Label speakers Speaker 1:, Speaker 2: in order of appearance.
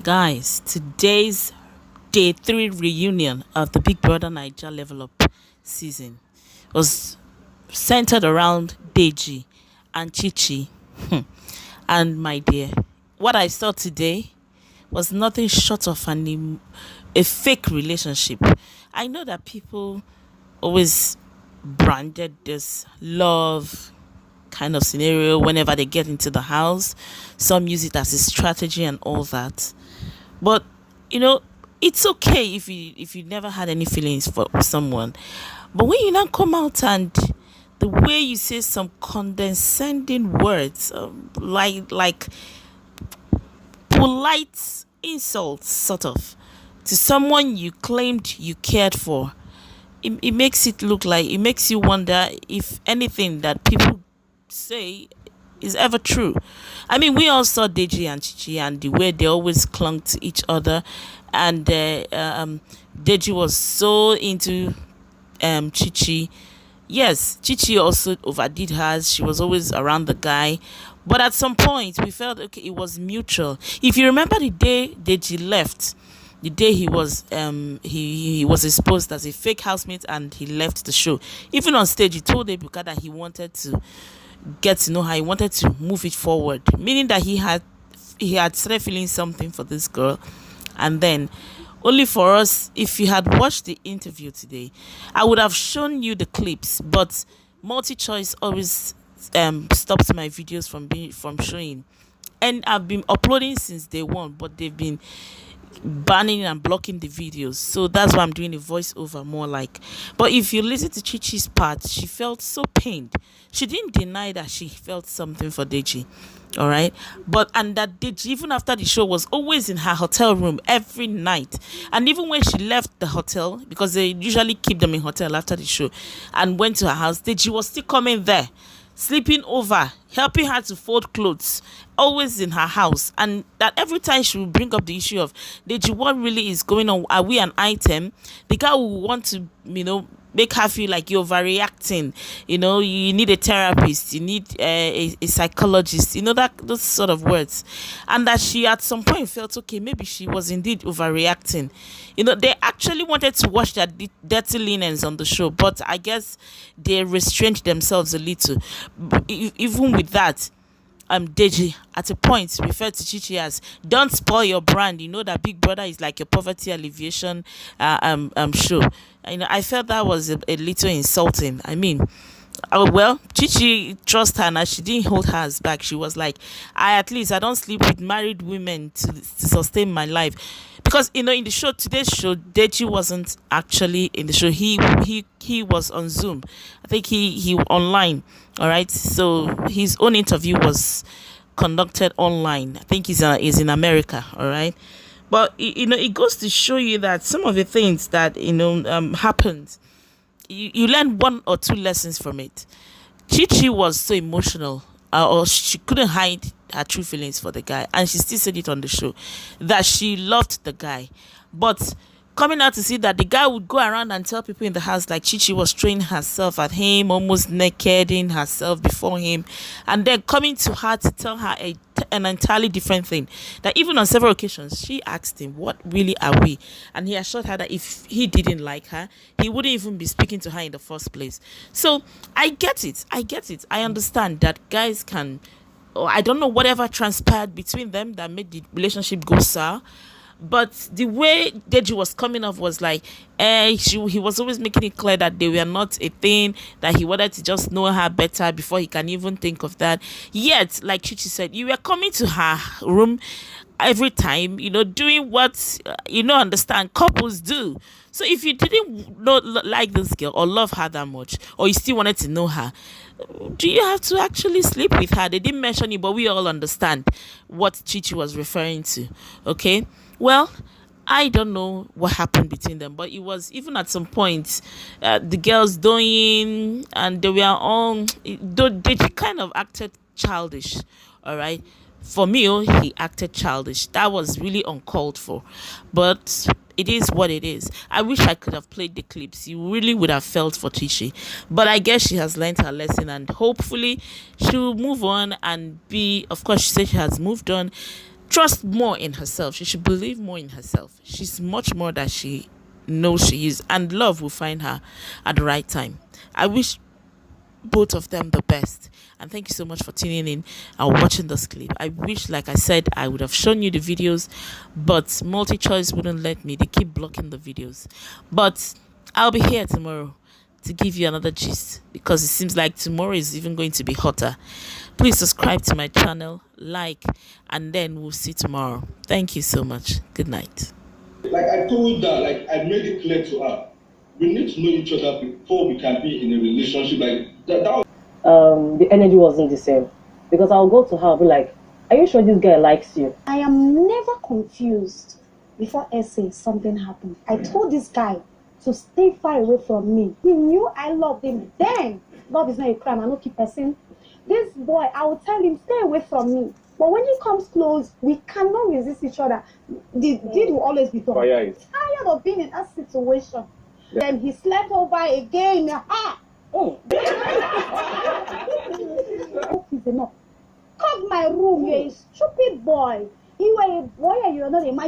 Speaker 1: Guys, today's day three reunion of the Big Brother Naija Level Up season was centered around Deji and Chichi. And my dear, what I saw today was nothing short of a fake relationship. I know that people always branded this love kind of scenario whenever they get into the house. Some use it as a strategy and all that. But you know, it's okay if you never had any feelings for someone. But when you now come out and the way you say some condescending words, like polite insults, sort of, to someone you claimed you cared for, it makes it look like it makes you wonder if anything that people say is ever true. I mean, we all saw Deji and Chichi and the way they always clung to each other, and Deji was so into Chichi. Yes, Chichi also overdid hers. She was always around the guy. But at some point, we felt okay, it was mutual. If you remember the day Deji left, the day he was exposed as a fake housemate and he left the show. Even on stage, he told Ebuka that he wanted to get to know her. He wanted to move it forward, meaning that he had started feeling something for this girl, and then only for us, if you had watched the interview today, I would have shown you the clips, but multi-choice always stops my videos from showing, and I've been uploading since day one, but they've been banning and blocking the videos, so that's why I'm doing a voiceover more like. But if you listen to Chichi's part, she felt so pained. She didn't deny that she felt something for Deji, all right, but and that Deji, even after the show, was always in her hotel room every night, and even when she left the hotel, because they usually keep them in hotel after the show, and went to her house, Deji was still coming there, sleeping over, helping her to fold clothes, always in her house. And that every time she will bring up the issue of Deji, what really is going on? Are we an item? The guy will want to, make her feel like you're overreacting. You need a therapist, you need a psychologist, that those sort of words. And that she at some point felt okay, maybe she was indeed overreacting. They actually wanted to wash their dirty linens on the show, but I guess they restrained themselves a little. Even with that, Deji at a point referred to Chichi as "Don't spoil your brand." You know that Big Brother is like a poverty alleviation show. I felt that was a little insulting. I mean, well, Chichi trust her, and she didn't hold hers back. She was like, I don't sleep with married women to sustain my life. Because in the show, today's show, Deji wasn't actually in the show. He was on Zoom. I think he online. All right. So his own interview was conducted online. I think he's in America. All right. But it goes to show you that some of the things that happened, you learn one or two lessons from it. Chichi was so emotional, or she couldn't hide her true feelings for the guy, and she still said it on the show that she loved the guy. But coming out to see that the guy would go around and tell people in the house like Chichi was throwing herself at him, almost naked in herself before him, and then coming to her to tell her an entirely different thing. That even on several occasions she asked him, "What really are we?" And he assured her that if he didn't like her, he wouldn't even be speaking to her in the first place. So I get it. I understand that guys can, or I don't know, whatever transpired between them that made the relationship go sour. But the way Deji was coming off was like, he was always making it clear that they were not a thing, that he wanted to just know her better before he can even think of that. Yet, like Chichi said, you were coming to her room every time, doing what, understand couples do. So if you didn't like this girl or love her that much, or you still wanted to know her, do you have to actually sleep with her? They didn't mention it, but we all understand what Chichi was referring to. Okay, well, I don't know what happened between them, but it was even at some point, the girls doing, and they were all, they kind of acted childish. All right, for me, he acted childish. That was really uncalled for, but it is what it is. I wish I could have played the clips. You really would have felt for Chichi, but I guess she has learned her lesson, and hopefully she'll move on and be. Of course, she said she has moved on. trust more in herself. She should believe more in herself. She's much more that she knows she is, and love will find her at the right time. I wish both of them the best. And thank you so much for tuning in and watching this clip. I wish, like I said, I would have shown you the videos, but multi-choice wouldn't let me. They keep blocking the videos. But I'll be here tomorrow to give you another gist, because it seems like tomorrow is even going to be hotter. Please subscribe to my channel, like, and then we'll see tomorrow. Thank you so much. Good night.
Speaker 2: Like I told her, like I made it clear to her, we need to know each other before we can be in a relationship. Like that
Speaker 3: the energy wasn't the same, because I'll go to her and be like, are you sure this guy likes you?
Speaker 4: I am never confused. Before essay, something happened. I told this guy to stay far away from me. He knew I loved him. Then, love is not a crime. I don't keep person. This boy, I will tell him, stay away from me. But when he comes close, we cannot resist each other. The deed will always be done. I'm tired of being in that situation. Yeah. Then he slept over again. Oh. Enough. Come my room, you're a stupid boy. You are a boy and you're not a man.